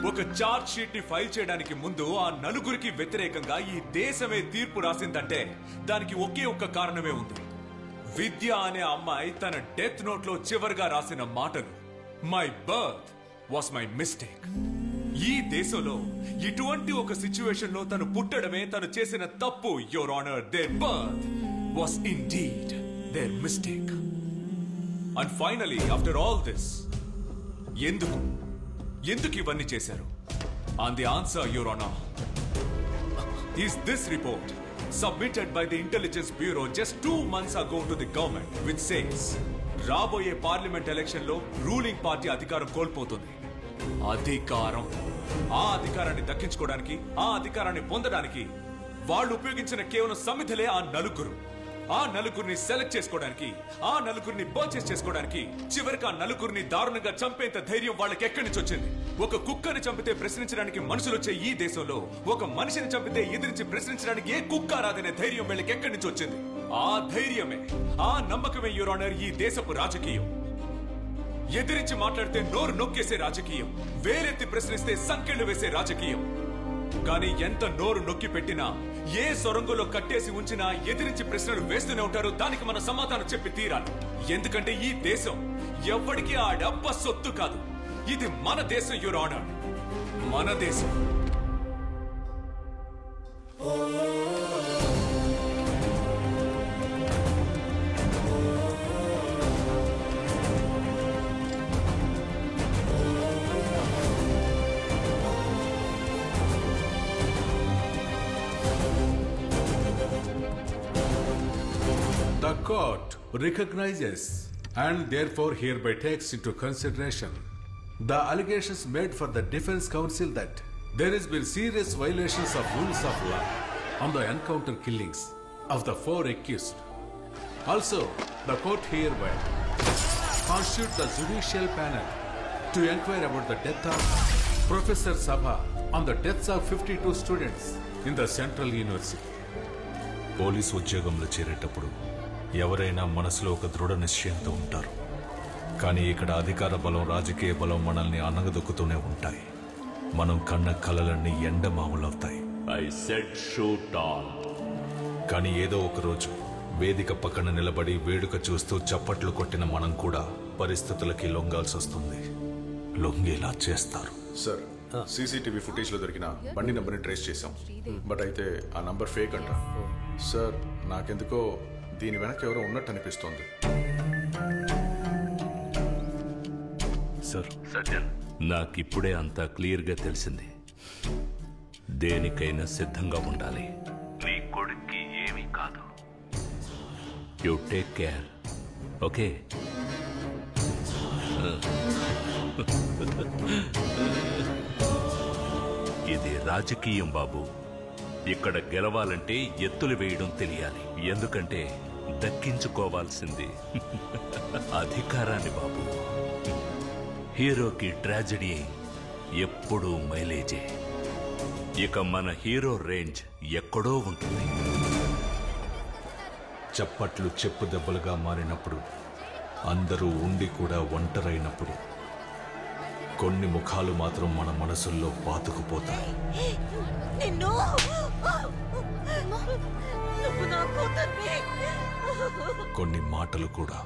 ఒక charge sheet ని file చేయడానికి ముందు ఆ నలుగురికి వ్యతిరేకంగా ఈ దేశమే తీర్పు రాసిందంటే దానికి ఒకే ఒక్క కారణమే ఉంది. విద్య అనే అమ్మాయి తన డెత్ నోట్ లో చివరిగా రాసిన మాటలు, my birth was my mistake. ఈ దేశంలో ఇటువంటి ఒక సిచ్యువేషన్ లో తను పుట్టడమే తను చేసిన తప్పు. Your honour, their birth was indeed their mistake. And finally after all this, ఎందుకు ఇవన్నీ చేశారు? And the answer, Your Honor, is this report submitted by the Intelligence Bureau just 2 months ago to the government, which says రాబోయే parliament election లో ruling party అధికారం కోల్పోతుంది. ఆ అధికారాన్ని దక్కించుకోవడానికి, ఆ అధికారాన్ని పొందడానికి వాళ్ళు ఉపయోగించిన కేవలం సమిధలే ఆ నలుగురిని సెలెక్ట్ చేసుకోవడానికి, ఆ నలుగురిని పర్చేస్ చేసుకోవడానికి, చివరికి ఆ నలుగురిని దారుణంగా చంపేంత ధైర్యం వాళ్ళకి ఎక్కడి నుంచి వచ్చింది? ఒక కుక్కని చంపితే ప్రశ్నించడానికి మనుషులు వచ్చే ఈ దేశంలో ఒక మనిషిని చంపితే ఎదిరించి ప్రశ్నించడానికి ఏ కుక్క రాదనే ధైర్యం వీళ్ళకి ఎక్కడి నుంచి వచ్చింది? ఆ ధైర్యమే, ఆ నమ్మకమే యువర్ ఆనర్ ఈ దేశపు రాజకీయం. ఎదిరించి మాట్లాడితే నోరు నొక్కేసే రాజకీయం, వేలెత్తి ప్రశ్నిస్తే సంకెళ్లు వేసే రాజకీయం. కానీ ఎంత నోరు నొక్కి పెట్టినా, ఏ సొరంగంలో కట్టేసి ఉంచినా ఎదిరించి ప్రశ్నలు వేస్తూనే ఉంటారు. దానికి మన సమాధానం చెప్పి తీరాలి. ఎందుకంటే ఈ దేశం ఎవ్వడికి ఆ డబ్బ సొత్తు కాదు. ఇది మన దేశం యువర్ ఆనర్, మన దేశం. The court recognizes and therefore hereby takes into consideration the allegations made for the defense counsel that there has been serious violations of rules of law on the encounter killings of the 4 accused. Also, the court hereby constitutes the judicial panel to inquire about the death of Professor Sabha on the deaths of 52 students in the Central University. Police ఉద్యోగంలో చేరేటప్పుడు ఎవరైనా మనసులో ఒక దృఢ నిశ్చయంతో ఉంటారు. కానీ ఇక్కడ అధికార బలం, రాజకీయ బలం మనల్ని అనగదొక్కుతూనే ఉంటాయి. మనం కన్న కలలన్నీ ఎండమాములవుతాయి. కానీ ఏదో ఒక రోజు వేదిక పక్కన నిలబడి వేడుక చూస్తూ చప్పట్లు కొట్టిన మనం కూడా పరిస్థితులకి లొంగాల్సి వస్తుంది. లొంగేలా చేస్తారు. సార్, సీసీటీవీ ఫుటేజ్ లో దొరికిన బండి నంబర్ ని ట్రేస్ చేశాం. బట్ అయితే ఆ నంబర్ ఫేక్ అంట. సార్, నాకెందుకో దీని వెనక ఎవరో ఉన్నట్టు అనిపిస్తోంది. సార్, నాకిప్పుడే అంతా క్లియర్గా తెలిసింది. దేనికైనా సిద్ధంగా ఉండాలి. నీ కొడుక్కి ఏమీ కాదు. You take care, okay? ఇది రాజకీయం బాబు. ఇక్కడ గెలవాలంటే ఎత్తులు వేయడం తెలియాలి. ఎందుకంటే దక్కించుకోవాల్సింది అధికారాన్ని బాబు. హీరోకి ట్రాజెడీ ఎప్పుడూ మైలేజే. ఇక మన హీరో రేంజ్ ఎక్కడో ఉంటుంది. చప్పట్లు చెప్పు దెబ్బలుగా మారినప్పుడు, అందరూ ఉండి కూడా ఒంటరైనప్పుడు, కొన్ని ముఖాలు మాత్రం మన మనసుల్లో పాతుకుపోతాయి. కొన్ని మాటలు కూడా.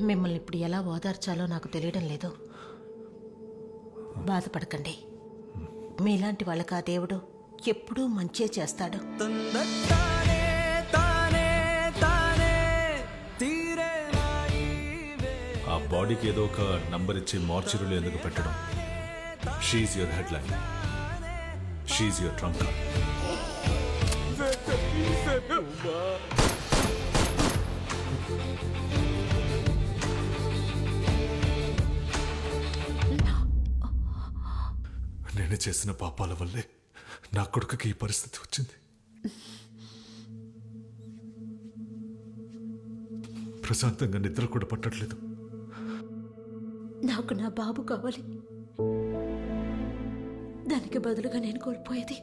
మిమ్మల్ని ఇప్పుడు ఎలా ఓదార్చాలో నాకు తెలియడం లేదు. బాధపడకండి. మీలాంటి వాళ్ళకి ఆ దేవుడు ఎప్పుడూ మంచే చేస్తాడు. ఆ బాడీకి ఏదో ఒక నంబర్ ఇచ్చి మార్చురీలో ఎందుకు పెట్టడం? She your headline, she your trunk. నేను చేసిన పాపాల వల్లే నా కొడుకుకి ఈ పరిస్థితి వచ్చింది. ప్రశాంతంగా నిద్ర కూడా పట్టట్లేదు. నాకు నా బాబు కావాలి. దానికి బదులుగా నేను కోల్పోయేది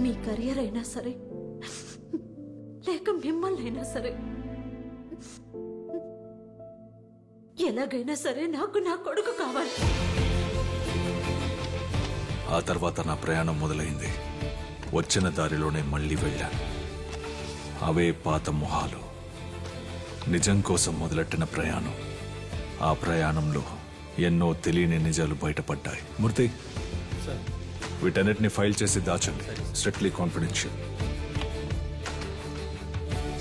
మీ కెరియర్ అయినా సరే, లేక మిమ్మల్ని అయినా సరే, ఎలాగైనా సరే నాకు నా కొడుకు కావాలి. ఆ తర్వాత నా ప్రయాణం మొదలైంది. వచ్చిన దారిలోనే మళ్ళీ వెళ్ళాను. అవే పాత మొహాలు. నిజం కోసం మొదలెట్టిన ప్రయాణం. ఆ ప్రయాణంలో ఎన్నో తెలియని నిజాలు బయటపడ్డాయి. మూర్తి, వీటన్నిటిని ఫైల్ చేసి దాచండి. Strictly confidential.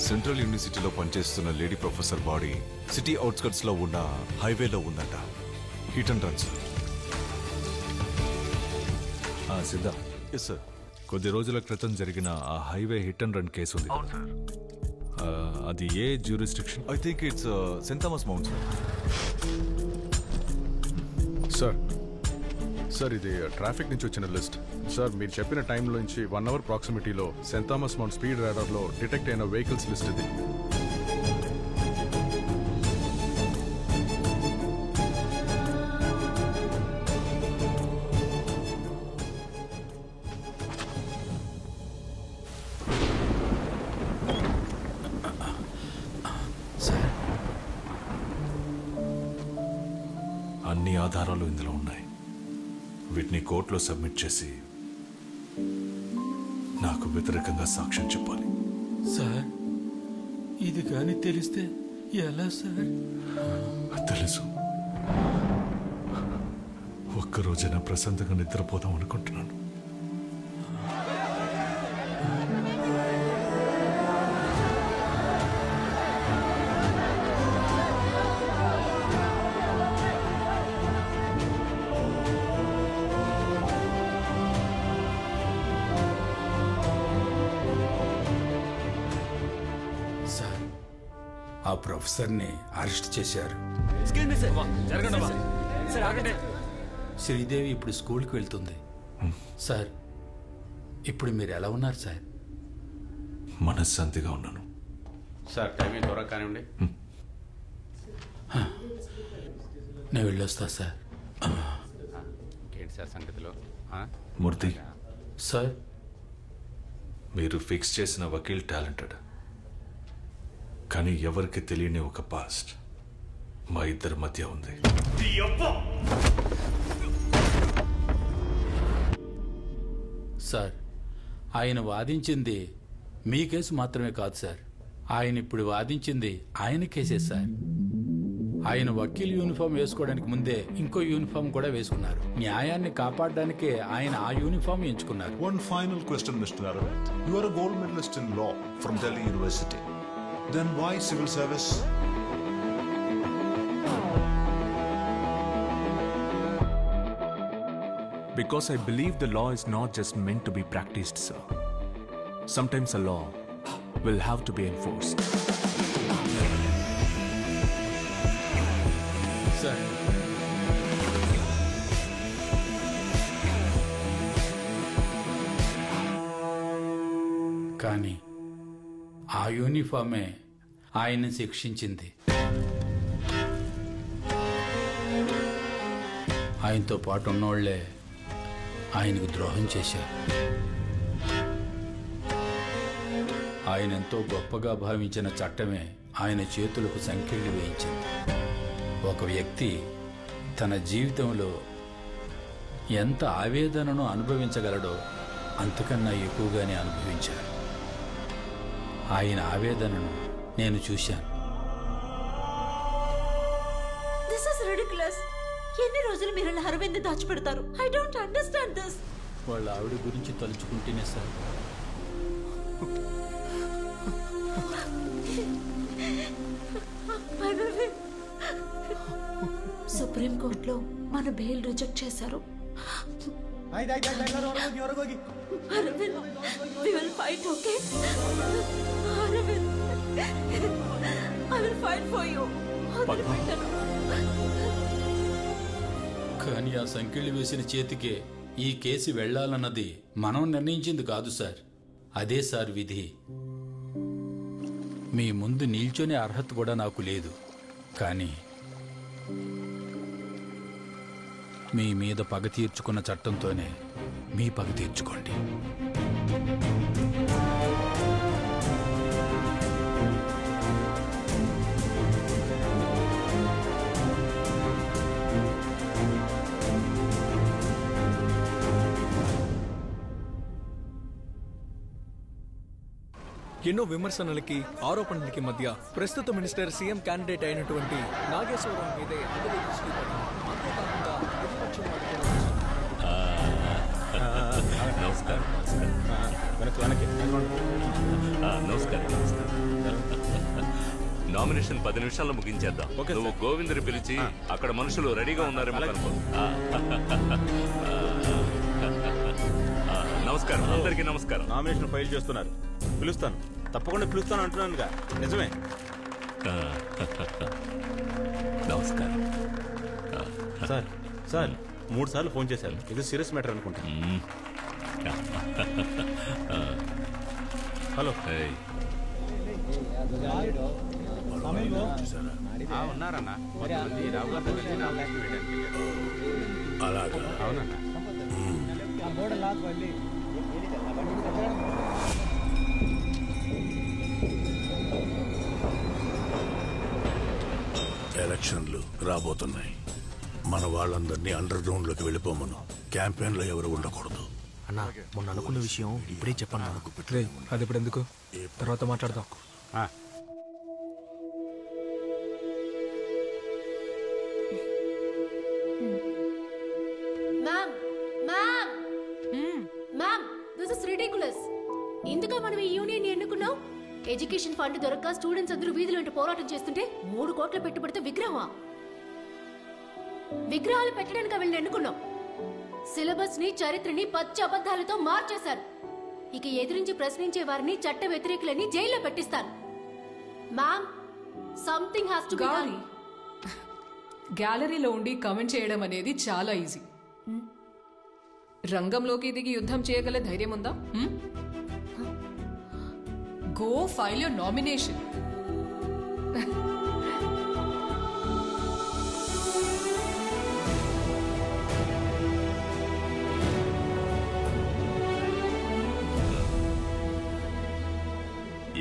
సెంట్రల్ యూనివర్సిటీలో పనిచేస్తున్న lady professor body city outskirts లో ఉన్న హైవేలో ఉందట. Hit and run sir. సిద్ధా, ఎస్ సార్. కొద్ది రోజుల క్రితం జరిగిన ఆ highway hit and run case ఉంది. అది ఏ jurisdiction? I think it's Saint Thomas Mount sir. Sir ఇది ట్రాఫిక్ నుంచి వచ్చిన లిస్ట్. సార్ మీరు చెప్పిన టైంలో నుంచి 1 అవర్ ప్రాక్సిమిటీలో సెయింట్ థామస్ మౌంట్ స్పీడ్ రాడార్లో డిటెక్ట్ అయిన వెహికల్స్ లిస్ట్ ఇది. అన్ని ఆధారాలు ఇందులో ఉన్నాయి. వీటిని కోర్టులో సబ్మిట్ చేసి నాకు వ్యతిరేకంగా సాక్ష్యం చెప్పాలి. సార్, ఇది కానీ తెలిస్తే ఎలా సార్? తెలుసు. ఒక్కరోజైనా ప్రశాంతంగా నిద్రపోదాం అనుకుంటున్నాను. సార్, ఆ ప్రొఫెసర్ని అరెస్ట్ చేశారు. శ్రీదేవి ఇప్పుడు స్కూల్కి వెళ్తుంది. సార్, ఇప్పుడు మీరు ఎలా ఉన్నారు సార్? మనశ్శాంతిగా ఉన్నాను సార్. టైమింగ్ త్వరగా కానివ్వండి. నేను వెళ్ళొస్తా సార్. ఏంటి సార్ సంగతిలో? మూర్తి, సార్, మీరు ఫిక్స్ చేసిన వకీల్ టాలెంటెడ్, కానీ ఎవరికి తెలియని ఒక పాస్ట్ మా ఇద్దరి మధ్య ఉంది. సార్, ఆయన వాదించింది మీ కేసు మాత్రమే కాదు సార్. ఆయన ఇప్పుడు వాదించింది ఆయన కేసే సార్. ఆయన వకీల్ యూనిఫామ్ వేసుకోవడానికి ముందే ఇంకో యూనిఫామ్ కూడా వేసుకున్నారు. న్యాయాన్ని కాపాడడానికే ఆయన ఆ యూనిఫామ్ ఎంచుకున్నారు. One final question, Mr. Aravind. You are a gold medalist in law from Delhi University. Then why civil service? Because I believe the law is not just meant to be practiced, sir. Sometimes a law will have to be enforced. Sir, కానీ ఆ యూనిఫామే ఆయన్ని శిక్షించింది. ఆయనతో పాటు ఉన్నోళ్లే ఆయనకు ద్రోహం చేశారు. ఆయన ఎంతో గొప్పగా భావించిన చట్టమే ఆయన చేతులకు సంకెళ్ళు వేయించింది. ఒక వ్యక్తి తన జీవితంలో ఎంత ఆవేదనను అనుభవించగలడో అంతకన్నా ఎక్కువగానే అనుభవించారు. ఆయన ఆవేదనను నేను చూశాను. This is ridiculous. ఎన్ని రోజులు మీరు ఇలా అరవింద్ దాచిపెడతారు? I don't understand this. వాళ్ళ ఆవిడ గురించి తలుచుకుంటేనే సార్. సుప్రీం కోర్టులో మన బెయిల్ రిజెక్ట్ చేశారు. Arvind, we will fight, okay? Arvind, I will fight for you. కానీ ఆ సంఖ్యలు వేసిన చేతికే ఈ కేసు వెళ్లాలన్నది మనం నిర్ణయించింది కాదు సార్. అదే సార్ విధి. మీ ముందు నిల్చొనే అర్హత కూడా నాకు లేదు. కానీ మీ మీద పగ తీర్చుకున్న చట్టంతోనే మీ పగ తీర్చుకోండి. ఎన్నో విమర్శనలకి ఆరోపణలకి మధ్య ప్రస్తుత మినిస్టర్ సీఎం క్యాండిడేట్ అయినటువంటి నాగేశ్వరరావు మీదే అందరి దృష్టి పడి, అంతేకాకుండా ప్రతిపక్షం నమస్కారం. నామినేషన్ 10 నిమిషాల్లో ముగించేద్దాం. నువ్వు గోవిందుని పిలిచి అక్కడ మనుషులు రెడీగా ఉన్నారేమో అనుకో. నమస్కారం, అందరికీ నమస్కారం. నామినేషన్ ఫైల్ చేస్తున్నారు, పిలుస్తాను, తప్పకుండా పిలుస్తాను అంటున్నానుగా, నిజమే. నమస్కారం సార్. సార్ 3 సార్లు ఫోన్ చేశారు, ఇది సీరియస్ మ్యాటర్ అనుకుంటా. హలో. ఉన్నారన్నా, అలాగా? అవునన్నా. ఎలక్షన్లు రాబోతున్నాయి. మన వాళ్ళందరినీ అండర్ గ్రౌండ్ లోకి వెళ్ళిపోమను. క్యాంపెయిన్ లో ఎవరు ఉండకూడదు. అన్నా, మొన్న అనుకున్న విషయం ఇప్పుడే చెప్పన్నా. అది ఇప్పుడు ఎందుకు, తర్వాత మాట్లాడదాం. ఎందుకు మనం ఈ యూనియన్ ఎన్నుకున్నాం? ఎడ్యుకేషన్ ఫండ్ దొరక్క స్టూడెంట్స్ అందరూ వీధిలో పోరాటం చేస్తుంటే 3 కోట్ల పెట్టుబడితో విగ్రహాలు పెట్టడానికి వెళ్ళి ఎన్నుకున్నాం. సిలబస్ ని, చరిత్రని పచ్చి అబద్ధాలతో మార్చేశారు. ఇక ఎదిరించి ప్రశ్నించే వారిని చట్ట వ్యతిరేకులని జైల్లో పెట్టిస్తారు. Ma'am, something has to be done. గ్యాలరీలో ఉండి కమెంట్ చేయడం అనేది చాలా ఈజీ. రంగంలోకి దిగి యుద్ధం చేయగల ధైర్యం ఉందా? Go file your nomination.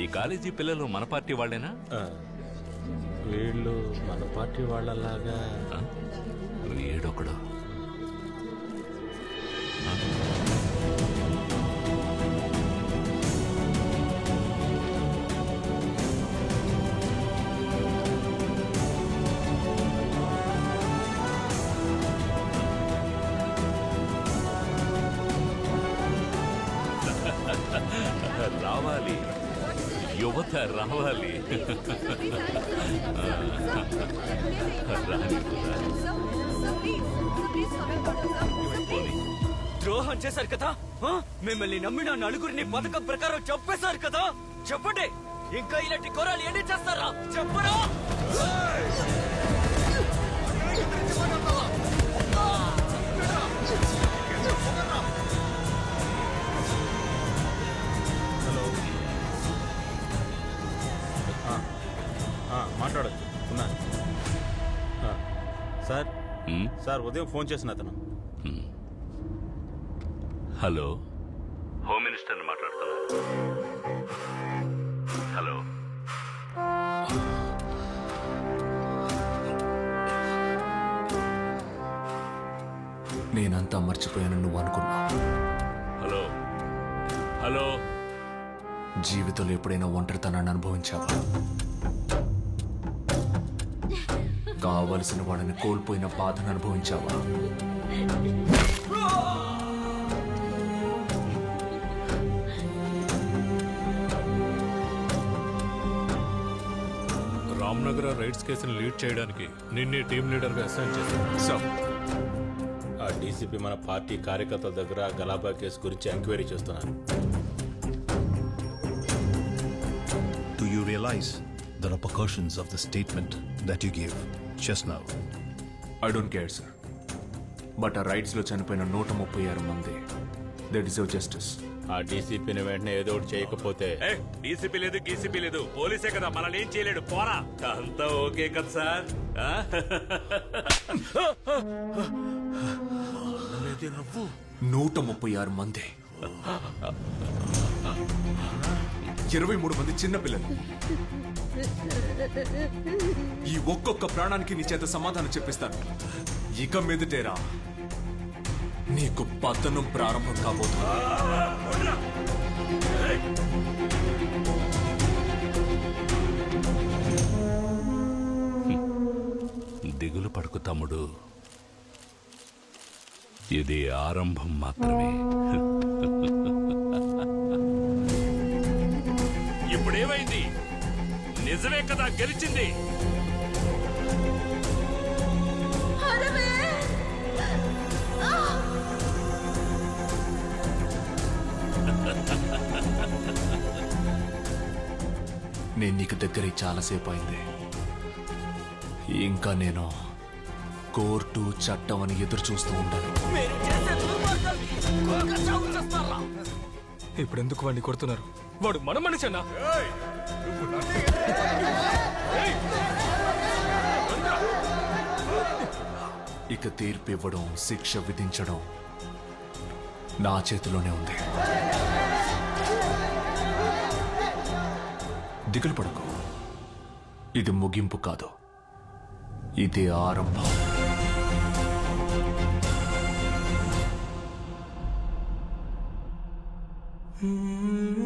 ఈ కాలేజీ పిల్లలు మన పార్టీ వాళ్ళేనా? వీళ్ళు మన పార్టీ వాళ్ళలాగా. వీడొకడు. రావాలి, యువత రావాలి. ద్రోహం చేశారు కదా, మిమ్మల్ని నమ్మిన నలుగురిని పథకం ప్రకారం చెప్పేశారు కదా. చెప్పండి, ఇంకా ఇలాంటి ఘోరాలు ఎన్ని చేస్తారా? చెప్పరా? మాట్లాడచ్చు. ఉన్నాను సార్. సార్ ఉదయం ఫోన్ చేసిన అతను. హలో, హోమ్ మినిస్టర్ని మాట్లాడుతున్నా. హలో. నేనంతా మర్చిపోయాను నువ్వు అనుకున్నా. Hello hello. జీవితంలో ఎప్పుడైనా ఒంటరితనాన్ని అనుభవించావా? కావలసిన వాడిని కోల్పోయిన బాధను అనుభవించావా? రామ్నగర్ రైట్స్ కేసును లీడ్ చేయడానికి నిన్నే టీం లీడర్గా అసైన్ చేశాను. సార్, ఆ డీసీపీ మన పార్టీ కార్యకర్తల దగ్గర గలాబా కేసు గురించి ఎంక్వైరీ చేస్తున్నారు. Do you realize the repercussions of the statement that you gave just now? I don't care, sir. But ఆ రైట్స్లో చనిపోయిన 136 మంది, దే డిజర్వ్ జస్టిస్. ఆ డీసీపీని వెంటనే ఏదో ఒకటి చేయకపోతే. డీసీపీ లేదు, గీసీపీ లేదు, పోలీసే కదా, మనల్ని ఏం చేయలేడు. పోరా, అంతా ఓకే కదా సార్? 136 మంది, 23 మంది చిన్నపిల్లలు. ఈ ఒక్కొక్క ప్రాణానికి నీ చేత సమాధానం చెప్పిస్తాను. ఇక మీదటేరా నీకు పతనం ప్రారంభం కాబోతుంది. దిగులు పడకు తమ్ముడు. ఇది ఆరంభం మాత్రమే. ఇప్పుడేమైంది? నిజమే కదా గెలిచింది. నేను నీకు దగ్గర చాలాసేపు అయింది. ఇంకా నేను కోర్టు చట్టం అని ఎదురు చూస్తూ ఉంటాను. ఇప్పుడు ఎందుకు వాడిని కొడుతున్నారు? వాడు మన మనిషి అన్నా. ఇక తీర్పు ఇవ్వడం, శిక్ష విధించడం నా చేతిలోనే ఉంది. దిగులు పడకు. ఇది ముగింపు కాదు, ఇది ఆరంభం. Mm-hmm.